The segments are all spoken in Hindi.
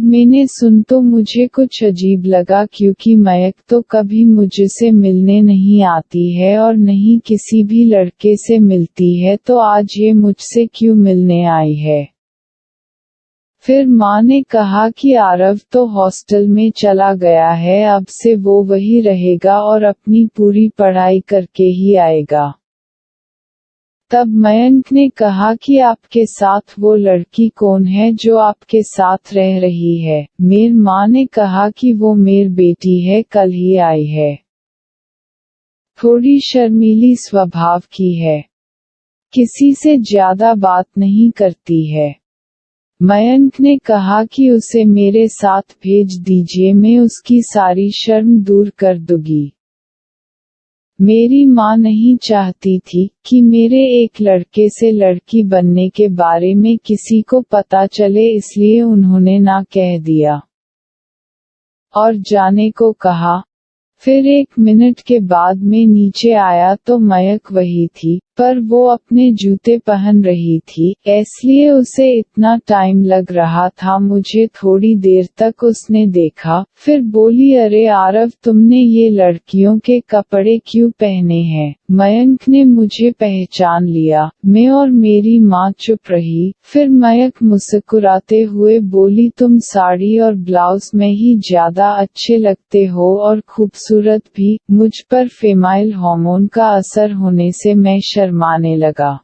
मैंने सुन तो मुझे कुछ अजीब लगा, क्योंकि मयंक तो कभी मुझसे मिलने नहीं आती है और नहीं किसी भी लड़के से मिलती है, तो आज ये मुझसे क्यों मिलने आई है। फिर माँ ने कहा कि आरव तो हॉस्टल में चला गया है, अब से वो वही रहेगा और अपनी पूरी पढ़ाई करके ही आएगा। तब मयंक ने कहा कि आपके साथ वो लड़की कौन है जो आपके साथ रह रही है। मेरी माँ ने कहा कि वो मेरी बेटी है, कल ही आई है। थोड़ी शर्मीली स्वभाव की है, किसी से ज्यादा बात नहीं करती है। मयंक ने कहा कि उसे मेरे साथ भेज दीजिए, मैं उसकी सारी शर्म दूर कर दूंगी। मेरी माँ नहीं चाहती थी कि मेरे एक लड़के से लड़की बनने के बारे में किसी को पता चले, इसलिए उन्होंने ना कह दिया और जाने को कहा। फिर 1 मिनट के बाद मैं नीचे आया तो मयंक वही थी, पर वो अपने जूते पहन रही थी, इसलिए उसे इतना टाइम लग रहा था। मुझे थोड़ी देर तक उसने देखा, फिर बोली, अरे आरव, तुमने ये लड़कियों के कपड़े क्यों पहने हैं। मयंक ने मुझे पहचान लिया। मैं और मेरी माँ चुप रही। फिर मयंक मुस्कुराते हुए बोली, तुम साड़ी और ब्लाउज में ही ज्यादा अच्छे लगते हो और खूबसूरत भी। मुझ पर फीमेल हार्मोन का असर होने से मैं शर्माने लगा।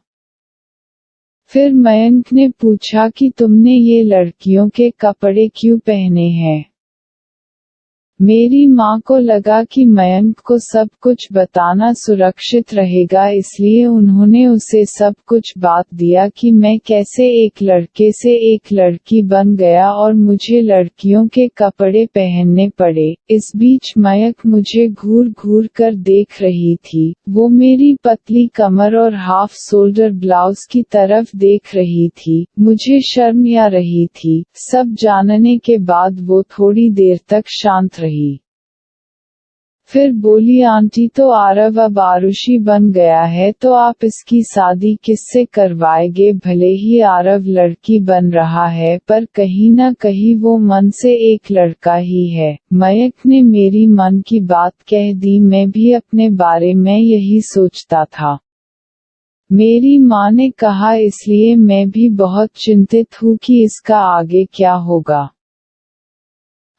फिर मयंक ने पूछा कि तुमने ये लड़कियों के कपड़े क्यों पहने हैं। मेरी माँ को लगा कि मयंक को सब कुछ बताना सुरक्षित रहेगा, इसलिए उन्होंने उसे सब कुछ बात दिया कि मैं कैसे एक लड़के से एक लड़की बन गया और मुझे लड़कियों के कपड़े पहनने पड़े। इस बीच मयंक मुझे घूर घूर कर देख रही थी। वो मेरी पतली कमर और हाफ शोल्डर ब्लाउज की तरफ देख रही थी। मुझे शर्म आ रही थी। सब जानने के बाद वो थोड़ी देर तक शांत रही। फिर बोली, आंटी, तो आरव अब आरुषि बन गया है, तो आप इसकी शादी किससे करवाएंगे। भले ही आरव लड़की बन रहा है, पर कहीं न कहीं वो मन से एक लड़का ही है। मयंक ने मेरी मन की बात कह दी। मैं भी अपने बारे में यही सोचता था। मेरी माँ ने कहा, इसलिए मैं भी बहुत चिंतित हूँ कि इसका आगे क्या होगा।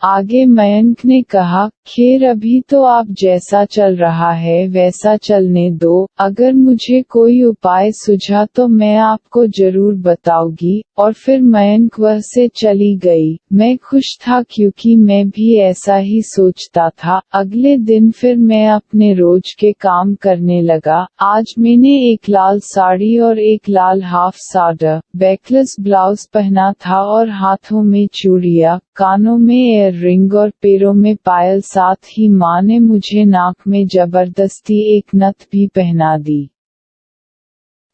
आगे मयंक ने कहा, खैर अभी तो आप जैसा चल रहा है वैसा चलने दो, अगर मुझे कोई उपाय सूझा तो मैं आपको जरूर बताऊंगी। और फिर मयंक वह से चली गई। मैं खुश था, क्योंकि मैं भी ऐसा ही सोचता था। अगले दिन फिर मैं अपने रोज के काम करने लगा। आज मैंने एक लाल साड़ी और एक लाल हाफ साड़ी, बैकलेस ब्लाउज पहना था और हाथों में चूड़ियाँ, कानों में एयर रिंग और पैरों में पायल। साथ ही माँ ने मुझे नाक में जबरदस्ती एक नथ भी पहना दी।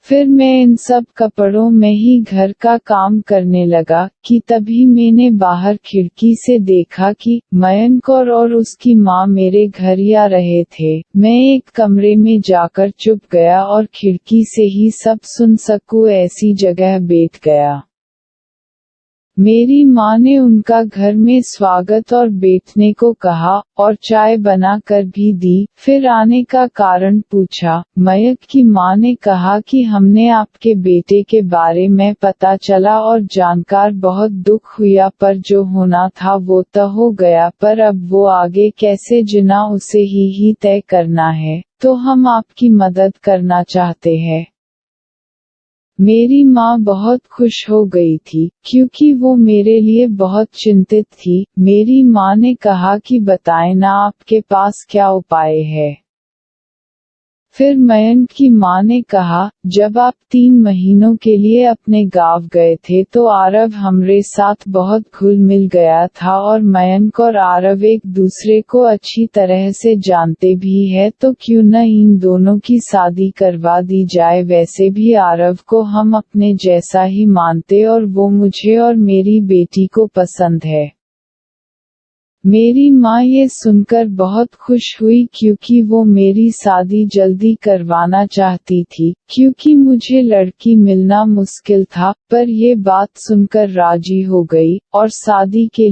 फिर मैं इन सब कपड़ों में ही घर का काम करने लगा कि तभी मैंने बाहर खिड़की से देखा कि मयंक और उसकी माँ मेरे घर आ रहे थे। मैं एक कमरे में जाकर चुप गया और खिड़की से ही सब सुन सकूं ऐसी जगह बैठ गया। मेरी माँ ने उनका घर में स्वागत और बैठने को कहा और चाय बना कर भी दी। फिर आने का कारण पूछा। मयंक की माँ ने कहा कि हमने आपके बेटे के बारे में पता चला और जानकर बहुत दुख हुआ, पर जो होना था वो तो हो गया, पर अब वो आगे कैसे जीना उसे ही तय करना है, तो हम आपकी मदद करना चाहते हैं। मेरी माँ बहुत खुश हो गई थी, क्योंकि वो मेरे लिए बहुत चिंतित थी। मेरी माँ ने कहा कि बताएं ना, आपके पास क्या उपाय है। फिर मयंक की माँ ने कहा, जब आप 3 महीनों के लिए अपने गांव गए थे तो आरव हमरे साथ बहुत घुल मिल गया था और मयंक और आरव एक दूसरे को अच्छी तरह से जानते भी है, तो क्यों न इन दोनों की शादी करवा दी जाए। वैसे भी आरव को हम अपने जैसा ही मानते और वो मुझे और मेरी बेटी को पसंद है। मेरी माँ ये सुनकर बहुत खुश हुई, क्योंकि वो मेरी शादी जल्दी करवाना चाहती थी, क्योंकि मुझे लड़की मिलना मुश्किल था, पर ये बात सुनकर राजी हो गई और शादी के लिए